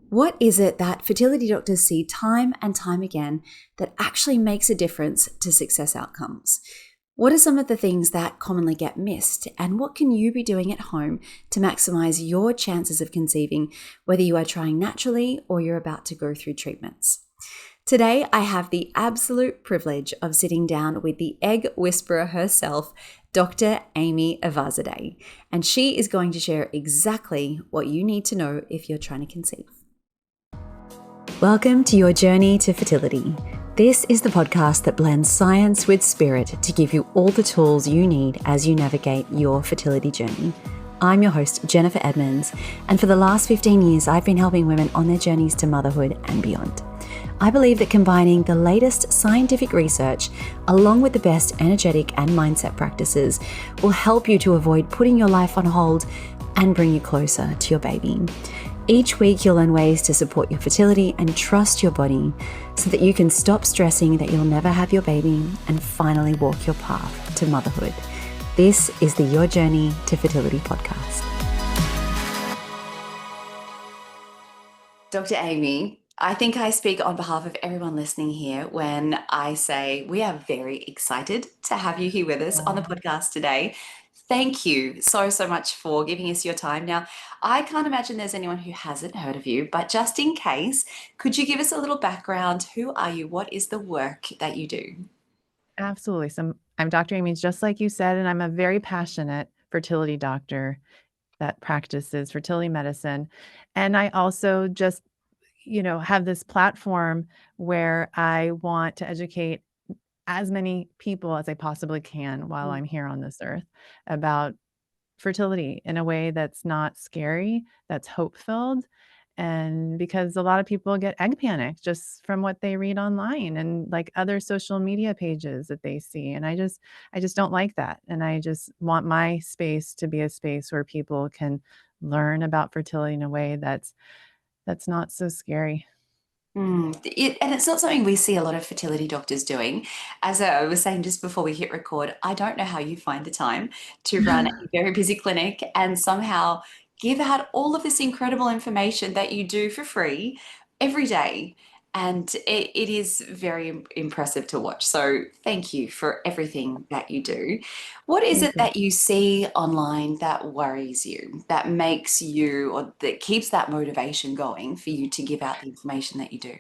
What is it that fertility doctors see time and time again that actually makes a difference to success outcomes? What are some of the things that commonly get missed, and what can you be doing at home to maximize your chances of conceiving, whether you are trying naturally or you're about to go through treatments? Today, I have the absolute privilege of sitting down with the egg whisperer herself, Dr. Aimee Eyvazzadeh, and she is going to share exactly what you need to know if you're trying to conceive. Welcome to your journey to fertility. This is the podcast that blends science with spirit to give you all the tools you need as you navigate your fertility journey. I'm your host, Jennifer Edmonds, and for the last 15 years, I've been helping women on their journeys to motherhood and beyond. I believe that combining the latest scientific research along with the best energetic and mindset practices will help you to avoid putting your life on hold and bring you closer to your baby. Each week, you'll learn ways to support your fertility and trust your body so that you can stop stressing that you'll never have your baby and finally walk your path to motherhood. This is the Your Journey to Fertility podcast. Dr. Aimee, I think I speak on behalf of everyone listening here when I say we are very excited to have you here with us on the podcast today. Thank you so much for giving us your time. Now, I can't imagine there's anyone who hasn't heard of you, but just in case, could you give us a little background? Who are you? What is the work that you do? Absolutely. So I'm Dr. Aimee, just like you said, and I'm a very passionate fertility doctor that practices fertility medicine. And I also just, have this platform where I want to educate as many people as I possibly can while I'm here on this earth about fertility in a way that's not scary, that's hope-filled. And because a lot of people get egg panic just from what they read online and like other social media pages that they see. And I just don't like that. And I just want my space to be a space where people can learn about fertility in a way that's not so scary. And it's not something we see a lot of fertility doctors doing. As I was saying just before we hit record, I don't know how you find the time to run a very busy clinic and somehow give out all of this incredible information that you do for free every day. And it is very impressive to watch. So thank you for everything that you do. What is Thank it you. that you see online that worries you, that makes you, or that keeps that motivation going for you to give out the information that you do?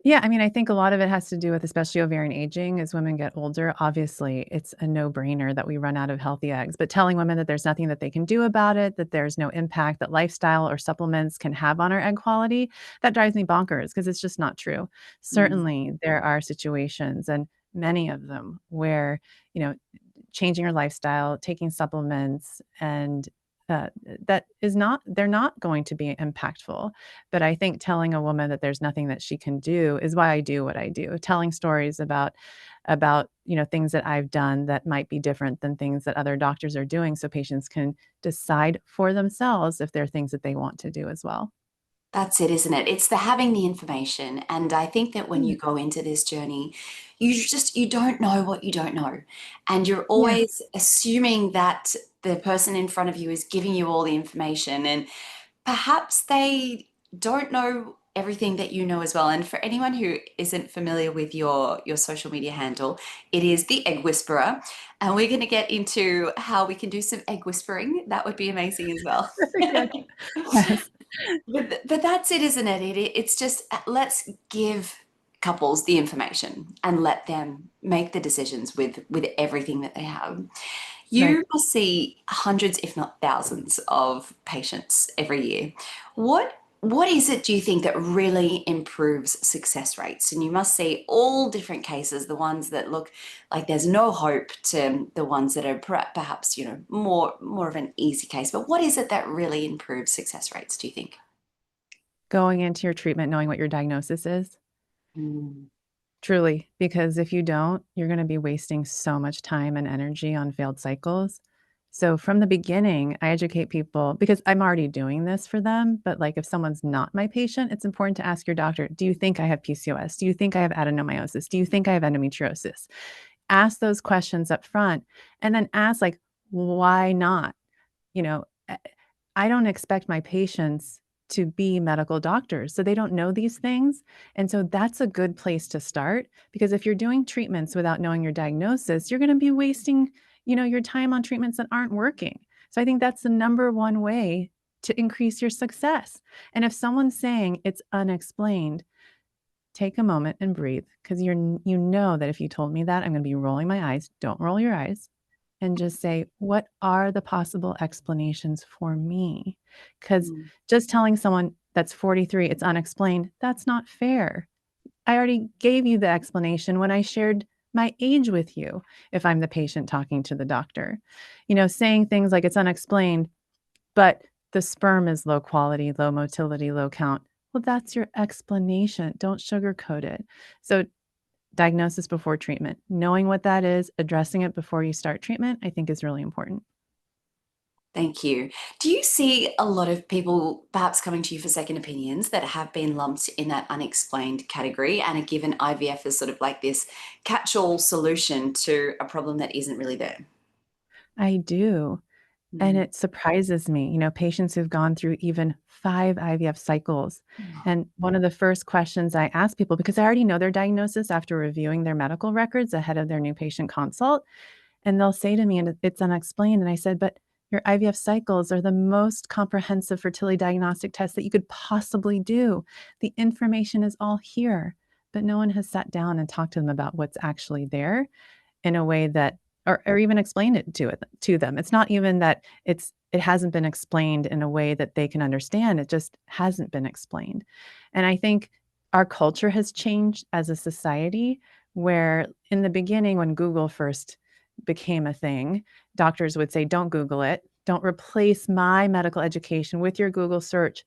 Yeah, I mean, I think a lot of it has to do with especially ovarian aging as women get older. Obviously, it's a no-brainer that we run out of healthy eggs, but telling women that there's nothing that they can do about it, that there's no impact that lifestyle or supplements can have on our egg quality, that drives me bonkers because it's just not true. Mm. Certainly, there are situations and many of them where, you know, changing your lifestyle, taking supplements, and uh, that is not, they're not going to be impactful. But I think telling a woman that there's nothing that she can do is why I do what I do. Telling stories about things that I've done that might be different than things that other doctors are doing, so patients can decide for themselves if there are things that they want to do as well. That's it, isn't it? It's the having the information. And I think that when Mm. you go into this journey, you don't know what you don't know. And you're Yeah. always assuming that the person in front of you is giving you all the information. And perhaps they don't know everything that you know as well. And for anyone who isn't familiar with your social media handle, it is the Egg Whisperer. And we're going to get into how we can do some egg whispering. That would be amazing as well. Yes. Yes. But that's it, isn't it? It's just let's give couples the information and let them make the decisions with everything that they have. Right. You must see hundreds, if not thousands, of patients every year. What is it, do you think, that really improves success rates? And you must see all different cases, the ones that look like there's no hope to the ones that are perhaps, more of an easy case. But what is it that really improves success rates, do you think? Going into your treatment knowing what your diagnosis is. Mm. Truly, because if you don't, you're gonna be wasting so much time and energy on failed cycles. So from the beginning, I educate people because I'm already doing this for them, but, like, if someone's not my patient, it's important to ask your doctor, "Do you think I have PCOS? Do you think I have adenomyosis? Do you think I have endometriosis?" Ask those questions up front, and then ask, like, "Why not?" You know, I don't expect my patients to be medical doctors. So they don't know these things. And so that's a good place to start, because if you're doing treatments without knowing your diagnosis, you're going to be wasting, your time on treatments that aren't working. So I think that's the number one way to increase your success. And if someone's saying it's unexplained, take a moment and breathe, because you know that if you told me that, I'm going to be rolling my eyes. Don't roll your eyes, and just say, what are the possible explanations for me? Because Mm. just telling someone that's 43, it's unexplained, that's not fair. I already gave you the explanation when I shared my age with you, if I'm the patient talking to the doctor. Saying things like it's unexplained, but the sperm is low quality, low motility, low count. Well, that's your explanation. Don't sugarcoat it. So diagnosis before treatment, knowing what that is, addressing it before you start treatment, I think is really important. Thank you. Do you see a lot of people perhaps coming to you for second opinions that have been lumped in that unexplained category and are given IVF as sort of like this catch-all solution to a problem that isn't really there? I do. And Mm. it surprises me, patients who've gone through even 5 IVF cycles. And one of the first questions I ask people, because I already know their diagnosis after reviewing their medical records ahead of their new patient consult, and they'll say to me, and it's unexplained. And I said, but your IVF cycles are the most comprehensive fertility diagnostic test that you could possibly do. The information is all here, but no one has sat down and talked to them about what's actually there in a way that, or even explain it to them. It's not even that it hasn't been explained in a way that they can understand. It just hasn't been explained. And I think our culture has changed as a society, where in the beginning, when Google first became a thing, doctors would say, don't Google it. Don't replace my medical education with your Google search.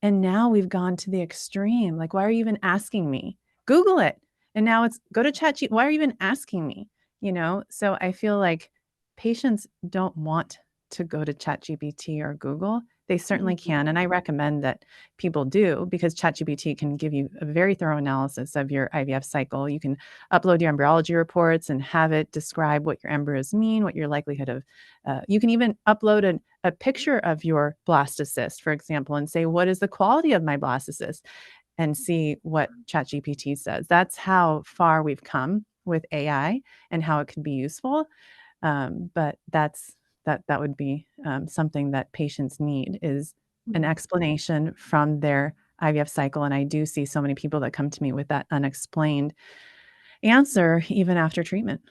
And now we've gone to the extreme. Like, why are you even asking me? Google it. And now it's go to ChatGPT. Why are you even asking me? So I feel like patients don't want to go to ChatGPT or Google. They certainly Mm. can. And I recommend that people do, because ChatGPT can give you a very thorough analysis of your IVF cycle. You can upload your embryology reports and have it describe what your embryos mean, what your likelihood of, you can even upload a picture of your blastocyst, for example, and say, what is the quality of my blastocyst? And see what ChatGPT says. That's how far we've come with AI and how it can be useful. But that would be something that patients need, is an Mm. explanation from their IVF cycle. And I do see so many people that come to me with that unexplained answer even after treatment.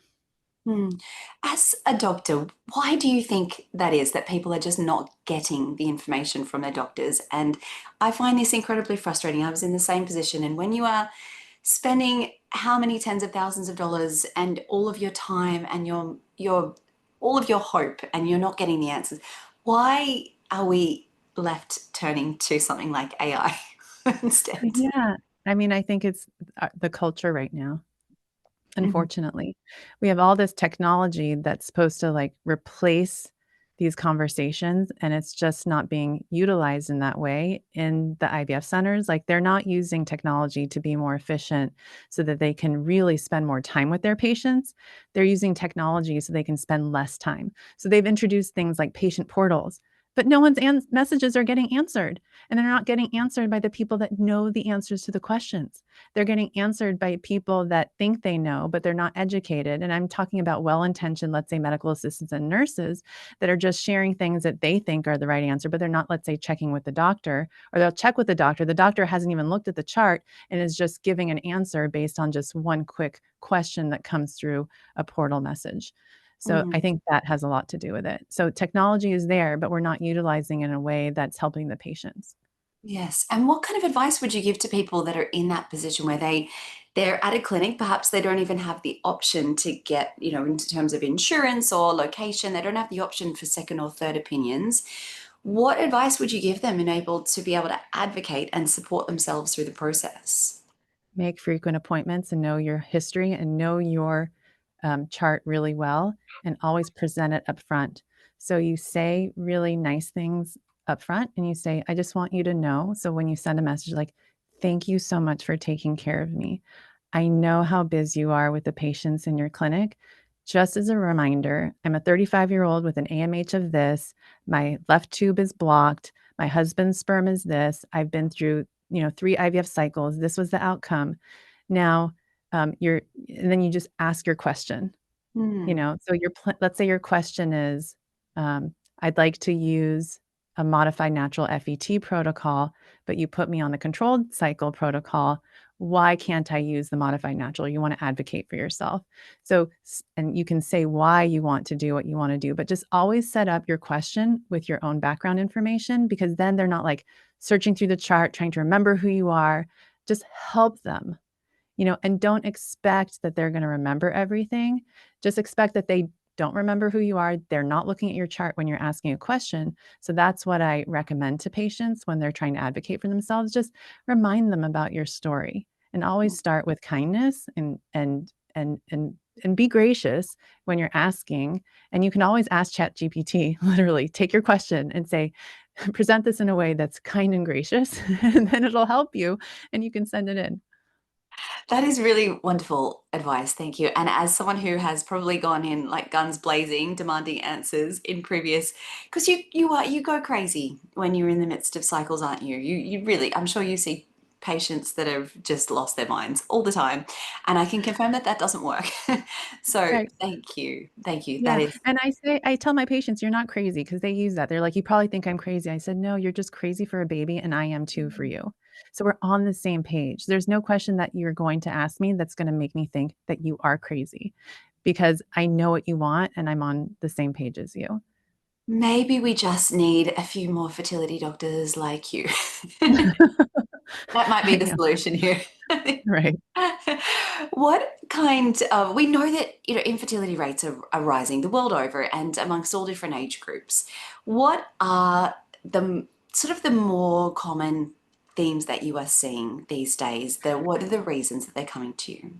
Mm. As a doctor, why do you think that is, that people are just not getting the information from their doctors? And I find this incredibly frustrating. I was in the same position. And when you are spending how many tens of thousands of dollars and all of your time and your all of your hope, and you're not getting the answers, why are we left turning to something like AI instead? Yeah. I mean, I think it's the culture right now. Mhm. Unfortunately, we have all this technology that's supposed to, like, replace these conversations, and it's just not being utilized in that way in the IVF centers. Like, they're not using technology to be more efficient so that they can really spend more time with their patients. They're using technology so they can spend less time. So they've introduced things like patient portals, but no one's messages are getting answered, and they're not getting answered by the people that know the answers to the questions. They're getting answered by people that think they know, but they're not educated. And I'm talking about well-intentioned, let's say, medical assistants and nurses that are just sharing things that they think are the right answer, but they're not, let's say, checking with the doctor, or they'll check with the doctor. The doctor hasn't even looked at the chart and is just giving an answer based on just one quick question that comes through a portal message. So I Mm. think that has a lot to do with it. So technology is there, but we're not utilizing it in a way that's helping the patients. Yes. And what kind of advice would you give to people that are in that position where they're at a clinic, perhaps they don't even have the option to get, in terms of insurance or location, they don't have the option for second or third opinions. What advice would you give them enabled to be able to advocate and support themselves through the process? Make frequent appointments and know your history and know your chart really well, and always present it up front. So you say really nice things up front, and you say, I just want you to know. So when you send a message like, thank you so much for taking care of me. I know how busy you are with the patients in your clinic. Just as a reminder, I'm a 35-year-old with an AMH of this. My left tube is blocked. My husband's sperm is this. I've been through, 3 IVF cycles. This was the outcome. Now, and then you just ask your question. Mm. So let's say your question is, I'd like to use a modified natural FET protocol, but you put me on the controlled cycle protocol. Why can't I use the modified natural? You want to advocate for yourself. So, and you can say why you want to do what you want to do, but just always set up your question with your own background information, because then they're not like searching through the chart, trying to remember who you are. Just help them, and don't expect that they're going to remember everything. Just expect that they don't remember who you are. They're not looking at your chart when you're asking a question. So that's what I recommend to patients when they're trying to advocate for themselves. Just remind them about your story, and always start with kindness and be gracious when you're asking. And you can always ask ChatGPT, literally take your question and say, present this in a way that's kind and gracious, and then it'll help you and you can send it in. That is really wonderful advice. Thank you. And as someone who has probably gone in like guns blazing, demanding answers in previous, because you go crazy when you're in the midst of cycles, aren't you? You really, I'm sure you see patients that have just lost their minds all the time, and I can confirm that that doesn't work. So Right. thank you. That Yeah, is. and I tell my patients, "You're not crazy," because they use that. They're like, "You probably think I'm crazy." I said, "No, you're just crazy for a baby, and I am too for you." So we're on the same page. There's no question that you're going to ask me that's gonna make me think that you are crazy, because I know what you want, and I'm on the same page as you. Maybe we just need a few more fertility doctors like you. That might be I the know, solution here. right. What kind of, we know that, infertility rates are rising the world over and amongst all different age groups. What are the sort of the more common themes that you are seeing these days? What are the reasons that they're coming to you?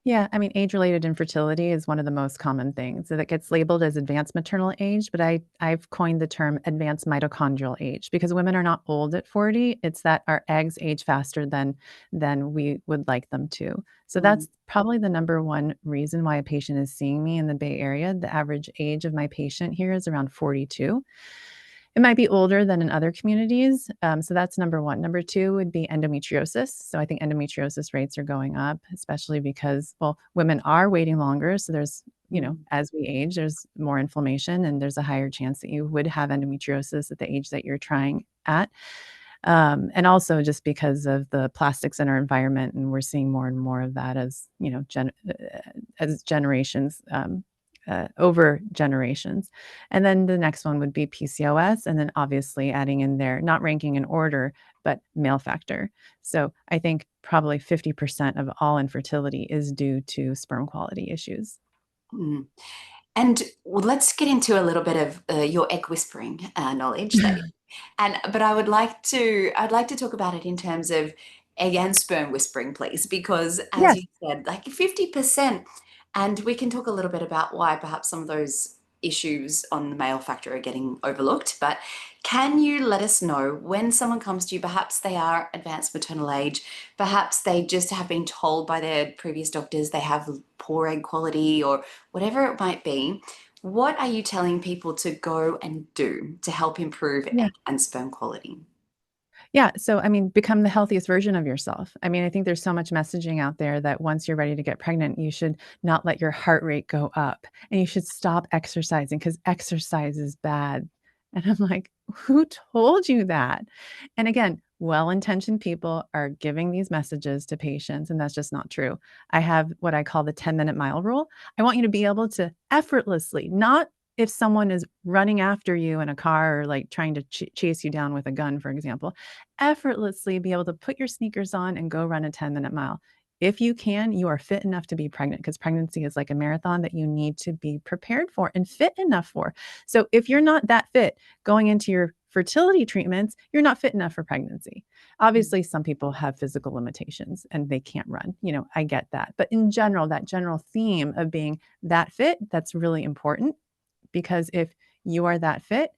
Yeah, I mean, age-related infertility is one of the most common things that gets labeled as advanced maternal age, but I've coined the term advanced mitochondrial age, because women are not old at 40. It's that our eggs age faster than we would like them to. So Mm, that's probably the number one reason why a patient is seeing me in the Bay Area. The average age of my patient here is around 42. It might be older than in other communities. So that's number one. Number two would be endometriosis. So I think endometriosis rates are going up, especially because, well, women are waiting longer. So there's, mm, as we age, there's more inflammation and there's a higher chance that you would have endometriosis at the age that you're trying at. And also just because of the plastics in our environment, and we're seeing more and more of that as, as generations, over generations. And then the next one would be PCOS, and then obviously adding in there, not ranking in order, but male factor. So I think probably 50% of all infertility is due to sperm quality issues. mm. And well, let's get into a little bit of your egg whispering knowledge that, but I'd like to talk about it in terms of egg and sperm whispering, please, because as Yes. you said, like 50%, and we can talk a little bit about why perhaps some of those issues on the male factor are getting overlooked. But can you let us know when someone comes to you, perhaps they are advanced maternal age, perhaps they just have been told by their previous doctors they have poor egg quality or whatever it might be, what are you telling people to go and do to help improve Yeah. egg and sperm quality? Yeah, so I mean, become the healthiest version of yourself. I mean, I think there's so much messaging out there that once you're ready to get pregnant, you should not let your heart rate go up and you should stop exercising because exercise is bad. And I'm like, who told you that? And again, well-intentioned people are giving these messages to patients, and that's just not true. I have what I call the 10-minute mile rule. I want you to be able to effortlessly, not if someone is running after you in a car or like trying to chase you down with a gun, for example, effortlessly be able to put your sneakers on and go run a 10-minute mile. If you can, you are fit enough to be pregnant, because pregnancy is like a marathon that you need to be prepared for and fit enough for. So if you're not that fit going into your fertility treatments, you're not fit enough for pregnancy. Obviously, some people have physical limitations and they can't run. I get that. But in general, that general theme of being that fit, that's really important, because if you are that fit,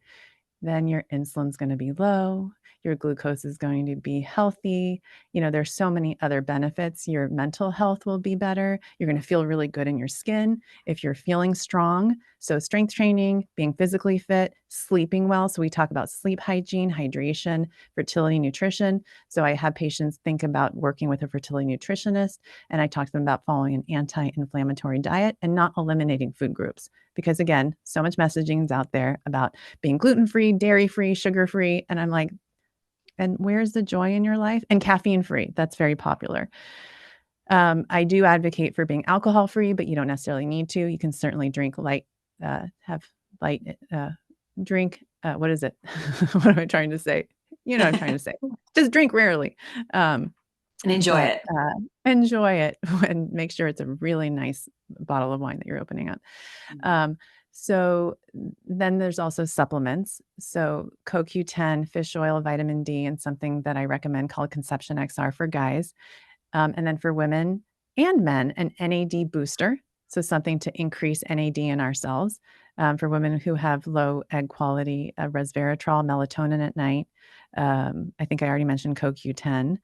then your insulin's going to be low, your glucose is going to be healthy. There's so many other benefits. Your mental health will be better. You're going to feel really good in your skin if you're feeling strong. So strength training, being physically fit, sleeping well. So we talk about sleep hygiene, hydration, fertility nutrition. So I have patients think about working with a fertility nutritionist, and I talk to them about following an anti-inflammatory diet and not eliminating food groups. Because again, so much messaging is out there about being gluten-free, dairy-free, sugar-free. And I'm like, and where's the joy in your life? And caffeine-free. That's very popular. I do advocate for being alcohol-free, but you don't necessarily need to. You can certainly drink light, have light, drink, what is it? What am I trying to say? You know what I'm trying to say. Just drink rarely. And enjoy But it. enjoy it and make sure it's a really nice bottle of wine that you're opening up. So then there's also supplements. So CoQ10, fish oil, vitamin D, and something that I recommend called Conception XR for guys. And then for women and men, an NAD booster. So something to increase NAD in our cells. For women who have low egg quality, resveratrol, melatonin at night. I think I already mentioned CoQ10.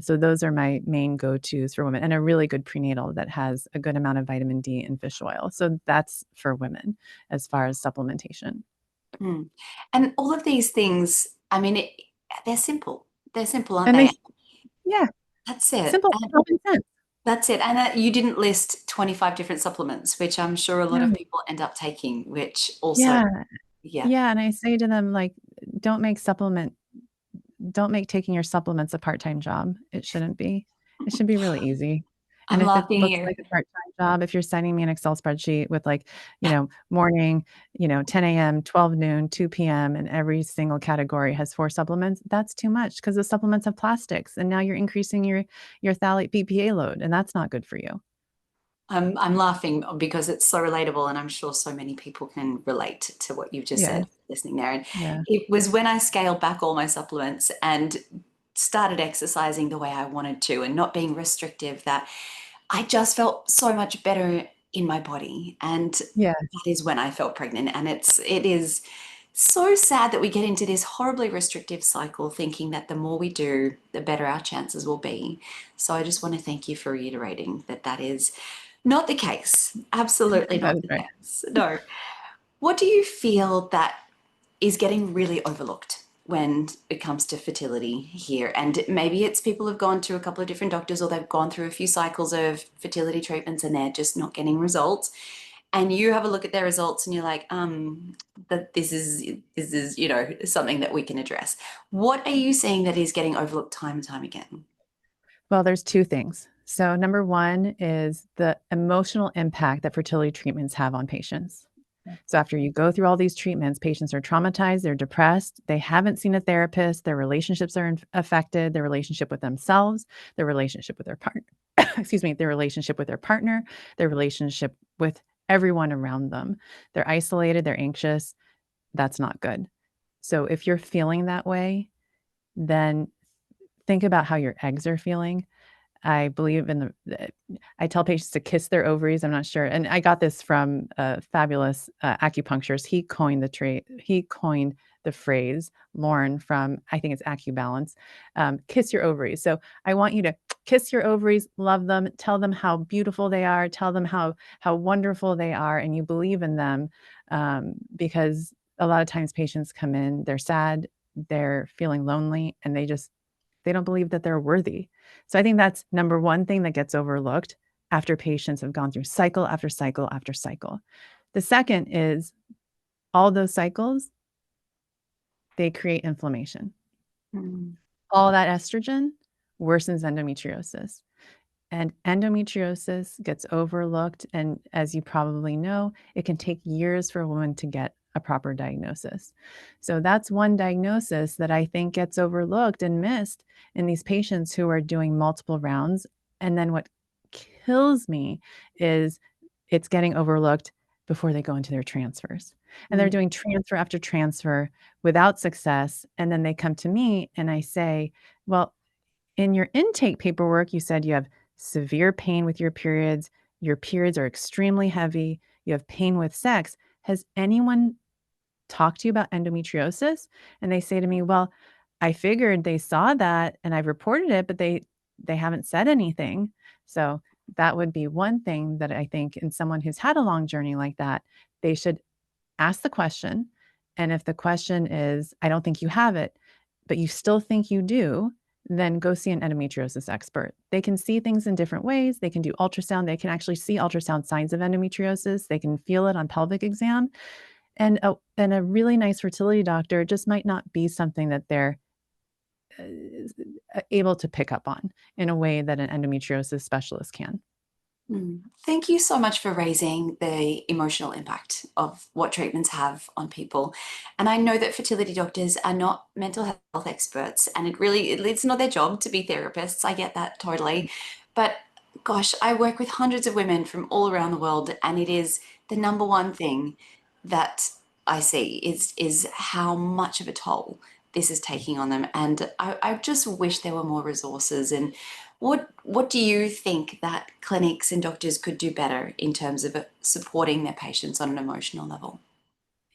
So those are my main go-tos for women, and a really good prenatal that has a good amount of vitamin D and fish oil. So that's for women as far as supplementation. And all of these things, I mean, they're simple. They're simple, aren't And they? yeah, That's it. simple, common sense. That's it. And you didn't list 25 different supplements, which I'm sure a lot of No. people end up taking, which also, Yeah. yeah. Yeah. And I say to them, like, don't make taking your supplements a part-time job. It shouldn't be. It should be really easy. I'm And if it laughing looks here. like a part-time job, if you're sending me an Excel spreadsheet with like, morning, 10 a.m., 12 noon, 2 p.m., and every single category has 4 supplements, that's too much because the supplements have plastics. And now you're increasing your phthalate BPA load, and that's not good for you. I'm laughing because it's so relatable, and I'm sure so many people can relate to what you've just Yeah. said listening there. And Yeah. it was when I scaled back all my supplements and started exercising the way I wanted to and not being restrictive that I just felt so much better in my body. And Yeah. that is when I felt pregnant. And it is so sad that we get into this horribly restrictive cycle thinking that the more we do, the better our chances will be. So I just want to thank you for reiterating that that is not the case. Absolutely That not is the right. case. No. What do you feel that is getting really overlooked when it comes to fertility here? And maybe it's people have gone to a couple of different doctors, or they've gone through a few cycles of fertility treatments and they're just not getting results. And you have a look at their results and you're like, that this is, something that we can address. What are you seeing that is getting overlooked time and time again? Well, there's 2 things. So number 1 is the emotional impact that fertility treatments have on patients. So after you go through all these treatments, patients are traumatized, they're depressed, they haven't seen a therapist, their relationships are affected, their relationship with themselves, their relationship with their partner, excuse me, their relationship with their partner, their relationship with everyone around them. They're isolated, they're anxious. That's not good. So if you're feeling that way, then think about how your eggs are feeling. I believe in I tell patients to kiss their ovaries. I'm not sure. And I got this from a fabulous acupuncturist. He coined the phrase, Lauren from, I think it's AcuBalance, kiss your ovaries. So I want you to kiss your ovaries, love them, tell them how beautiful they are, tell them how wonderful they are, and you believe in them. Because a lot of times patients come in, they're sad, they're feeling lonely, and they don't believe that they're worthy. So I think that's number 1 thing that gets overlooked after patients have gone through cycle after cycle after cycle. The second is all those cycles, they create inflammation. Mm. All that estrogen worsens endometriosis. And endometriosis gets overlooked. And as you probably know, it can take years for a woman to get a proper diagnosis. So that's one diagnosis that I think gets overlooked and missed in these patients who are doing multiple rounds. And then what kills me is it's getting overlooked before they go into their transfers. And they're Mm. doing transfer after transfer without success. And then they come to me and I say, well, in your intake paperwork, you said you have severe pain with your periods are extremely heavy, you have pain with sex. Has anyone talked to you about endometriosis? And they say to me, well, I figured they saw that and I've reported it, but they haven't said anything. So that would be one thing that I think in someone who's had a long journey like that, they should ask the question. And if the question is, I don't think you have it, but you still think you do, then go see an endometriosis expert. They can see things in different ways. They can do ultrasound. They can actually see ultrasound signs of endometriosis. They can feel it on pelvic exam. And a really nice fertility doctor just might not be something that they're able to pick up on in a way that an endometriosis specialist can. Thank you so much for raising the emotional impact of what treatments have on people. And I know that fertility doctors are not mental health experts, and it's not their job to be therapists. I get that totally. But gosh, I work with hundreds of women from all around the world, and it is the number one thing that I see is how much of a toll this is taking on them. And I just wish there were more resources. And what do you think that clinics and doctors could do better in terms of supporting their patients on an emotional level?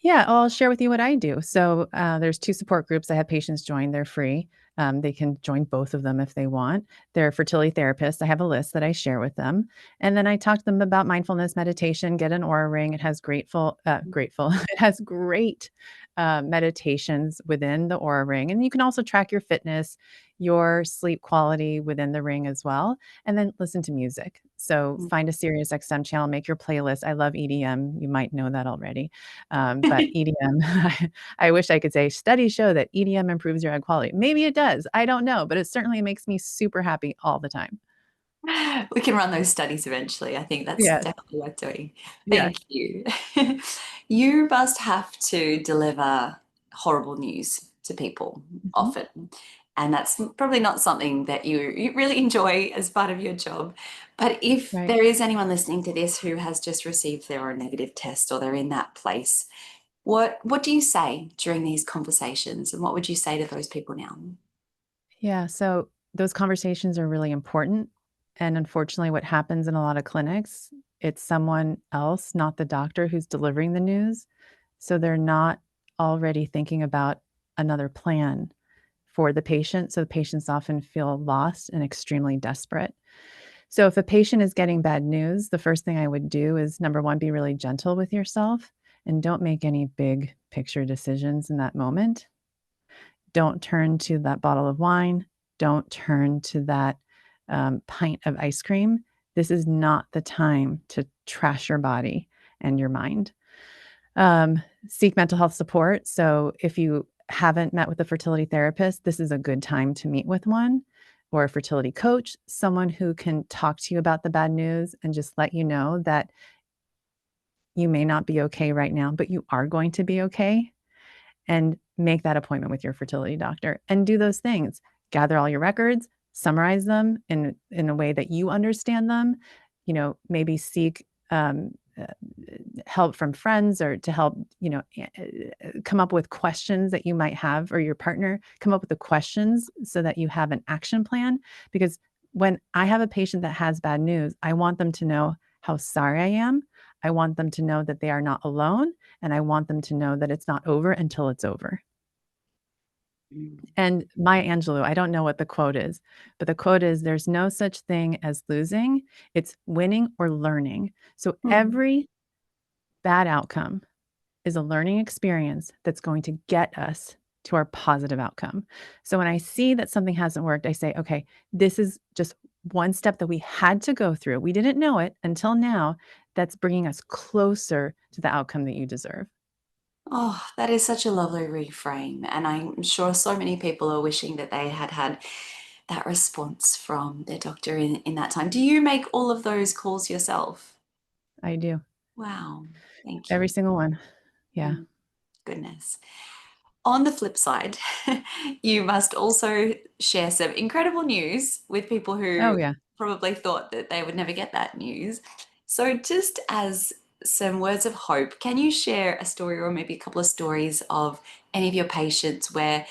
Yeah, I'll share with you what I do. So there's two support groups I have patients join. They're free. They can join both of them if they want. They're fertility therapists. I have a list that I share with them, and then I talk to them about mindfulness meditation. Get an aura ring. It has grateful. It has great meditations within the aura ring, and you can also track your fitness, your sleep quality within the ring as well. And then listen to music. So find a Sirius XM channel, make your playlist. I love EDM. You might know that already. But EDM, I wish I could say studies show that EDM improves your egg quality. Maybe it does. I don't know, but it certainly makes me super happy all the time. We can run those studies eventually. I think that's Yes. definitely worth doing. Yes. Thank you. You must have to deliver horrible news to people Mhm. often. And that's probably not something that you really enjoy as part of your job. But if Right. there is anyone listening to this who has just received their own negative test or they're in that place, what do you say during these conversations? And what would you say to those people now? Yeah. So those conversations are really important. And unfortunately, what happens in a lot of clinics, it's someone else, not the doctor, who's delivering the news. So they're not already thinking about another plan for the patient. So the patients often feel lost and extremely desperate. So if a patient is getting bad news, the first thing I would do is number one, be really gentle with yourself and don't make any big picture decisions in that moment. Don't turn to that bottle of wine. Don't turn to that pint of ice cream. This is not the time to trash your body and your mind. Seek mental health support. So if you haven't met with a fertility therapist, this is a good time to meet with one or a fertility coach, someone who can talk to you about the bad news and just let you know that you may not be okay right now, but you are going to be okay. And make that appointment with your fertility doctor and do those things. Gather all your records, summarize them in a way that you understand them. Maybe seek help from friends or to help, come up with questions that you might have, or your partner come up with the questions so that you have an action plan. Because when I have a patient that has bad news, I want them to know how sorry I am. I want them to know that they are not alone, and I want them to know that it's not over until it's over. Mm. And Maya Angelou, I don't know what the quote is, but the quote is, "There's no such thing as losing, it's winning or learning." So Mm. every bad outcome is a learning experience that's going to get us to our positive outcome. So when I see that something hasn't worked, I say, okay, this is just one step that we had to go through. We didn't know it until now. That's bringing us closer to the outcome that you deserve. Oh, that is such a lovely reframe. And I'm sure so many people are wishing that they had had that response from their doctor in that time. Do you make all of those calls yourself? I do. Wow. Thank Every you. single one. Yeah. Mm, goodness. On the flip side, you must also share some incredible news with people Oh, who yeah. probably thought that they would never get that news. So, just as some words of hope, can you share a story or maybe a couple of stories of any of your patients where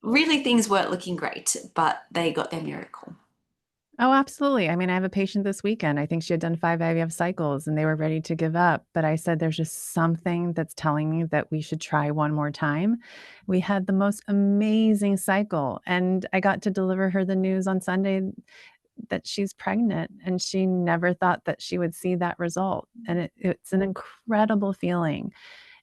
really things weren't looking great, but they got their miracle? Oh, absolutely. I mean, I have a patient this weekend. I think she had done 5 IVF cycles and they were ready to give up. But I said, there's just something that's telling me that we should try one more time. We had the most amazing cycle. And I got to deliver her the news on Sunday that she's pregnant, and she never thought that she would see that result. And it's an incredible feeling.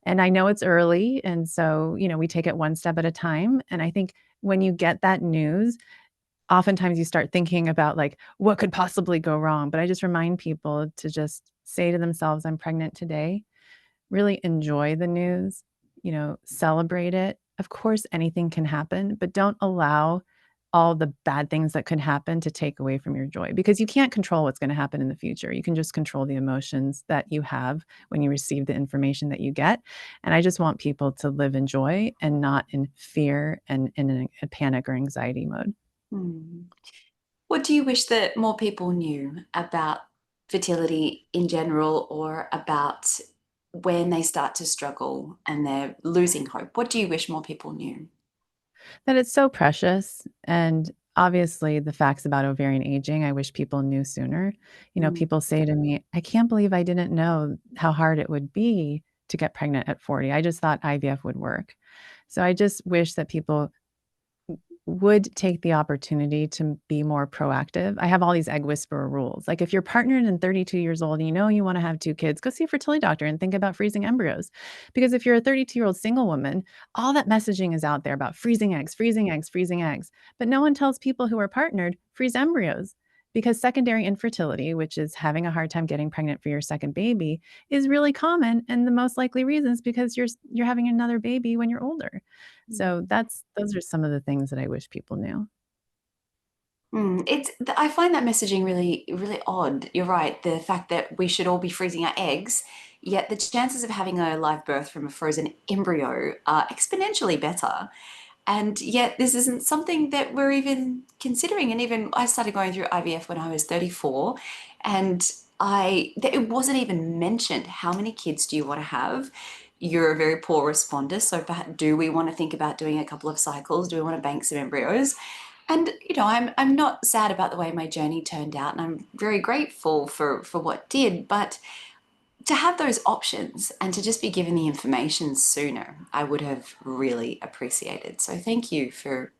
And I know it's early, and so, we take it one step at a time. And I think when you get that news, oftentimes you start thinking about like what could possibly go wrong. But I just remind people to just say to themselves, I'm pregnant today. Really enjoy the news, celebrate it. Of course, anything can happen, but don't allow all the bad things that could happen to take away from your joy, because you can't control what's going to happen in the future. You can just control the emotions that you have when you receive the information that you get. And I just want people to live in joy and not in fear and in a panic or anxiety mode. Mm. What do you wish that more people knew about fertility in general, or about when they start to struggle and they're losing hope? What do you wish more people knew? That it's so precious. And obviously, the facts about ovarian aging, I wish people knew sooner. Mm. People say to me, I can't believe I didn't know how hard it would be to get pregnant at 40. I just thought IVF would work. So I just wish that people would take the opportunity to be more proactive. I have all these egg whisperer rules. Like if you're partnered and 32 years old and you want to have 2 kids, go see a fertility doctor and think about freezing embryos. Because if you're a 32-year-old single woman, all that messaging is out there about freezing eggs, freezing eggs, freezing eggs. But no one tells people who are partnered, freeze embryos. Because secondary infertility, which is having a hard time getting pregnant for your second baby, is really common, and the most likely reason is because you're having another baby when you're older. So those are some of the things that I wish people knew. I find that messaging really, really odd. You're right. The fact that we should all be freezing our eggs, yet the chances of having a live birth from a frozen embryo are exponentially better. And yet this isn't something that we're even considering. And even I started going through IVF when I was 34, and it wasn't even mentioned. How many kids do you want to have? You're a very poor responder. So do we want to think about doing a couple of cycles? Do we want to bank some embryos? And I'm not sad about the way my journey turned out, and I'm very grateful for what did. But to have those options and to just be given the information sooner, I would have really appreciated. So thank you for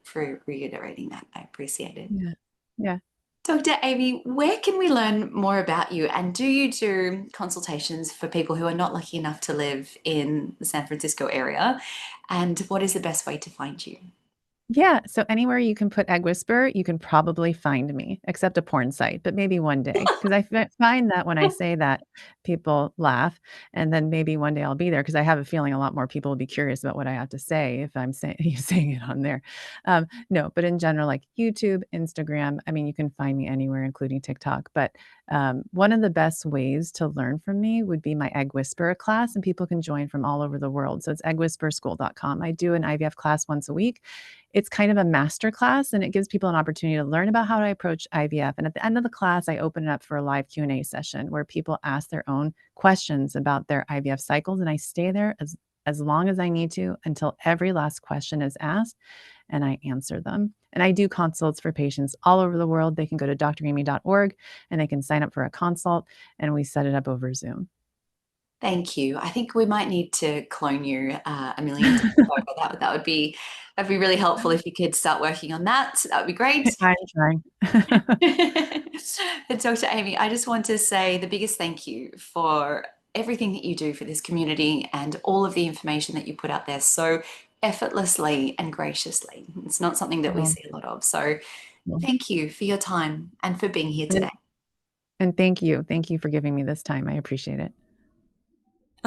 reiterating that. I appreciate it. Yeah. Yeah. Dr. Aimee, where can we learn more about you? And do you do consultations for people who are not lucky enough to live in the San Francisco area? And what is the best way to find you? Yeah, so anywhere you can put Egg Whisper, you can probably find me, except a porn site, but maybe one day. Because find that when I say that, people laugh, and then maybe one day I'll be there, because I have a feeling a lot more people will be curious about what I have to say if I'm saying saying it on there. No, but in general, like YouTube, Instagram, I mean, you can find me anywhere, including TikTok. But one of the best ways to learn from me would be my Egg Whisperer class, and people can join from all over the world. So it's eggwhisperschool.com. I do an IVF class once a week. It's kind of a master class, and it gives people an opportunity to learn about how to approach IVF. And at the end of the class, I open it up for a live Q&A session where people ask their own questions about their IVF cycles. And I stay there as long as I need to until every last question is asked, and I answer them. And I do consults for patients all over the world. They can go to draimee.org and they can sign up for a consult, and we set it up over Zoom. Thank you. I think we might need to clone you a million times over. That'd be really helpful if you could start working on that. That would be great. I'm trying. But Dr. Aimee, I just want to say the biggest thank you for everything that you do for this community and all of the information that you put out there so effortlessly and graciously. It's not something that we Oh, see a lot of. So well. thank you for your time and for being here today. And thank you. Thank you for giving me this time. I appreciate it.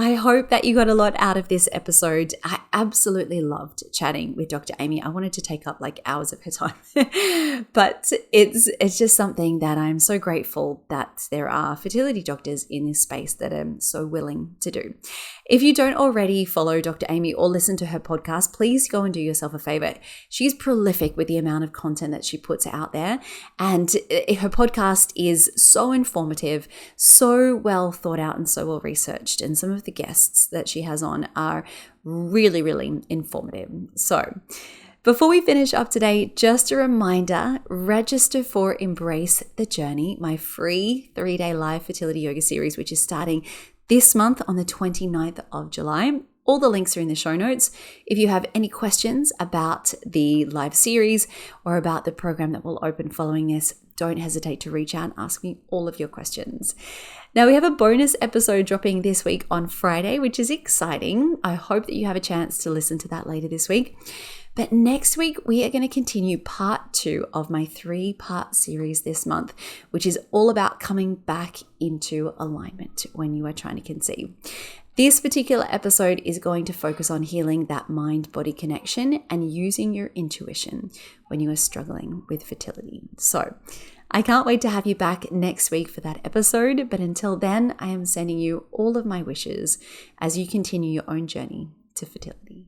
I hope that you got a lot out of this episode. I absolutely loved chatting with Dr. Aimee. I wanted to take up like hours of her time, but it's just something that I'm so grateful that there are fertility doctors in this space that are so willing to do. If you don't already follow Dr. Aimee or listen to her podcast, please go and do yourself a favor. She's prolific with the amount of content that she puts out there, and her podcast is so informative, so well thought out, and so well researched. And some of the guests that she has on are really, really informative. So before we finish up today, just a reminder, register for Embrace the Journey, my free 3-day live fertility yoga series, which is starting this month on the 29th of July. All the links are in the show notes. If you have any questions about the live series or about the program that will open following this, don't hesitate to reach out and ask me all of your questions. Now, we have a bonus episode dropping this week on Friday, which is exciting. I hope that you have a chance to listen to that later this week. But next week, we are going to continue part 2 of my 3-part series this month, which is all about coming back into alignment when you are trying to conceive. This particular episode is going to focus on healing that mind-body connection and using your intuition when you are struggling with fertility. So I can't wait to have you back next week for that episode. But until then, I am sending you all of my wishes as you continue your own journey to fertility.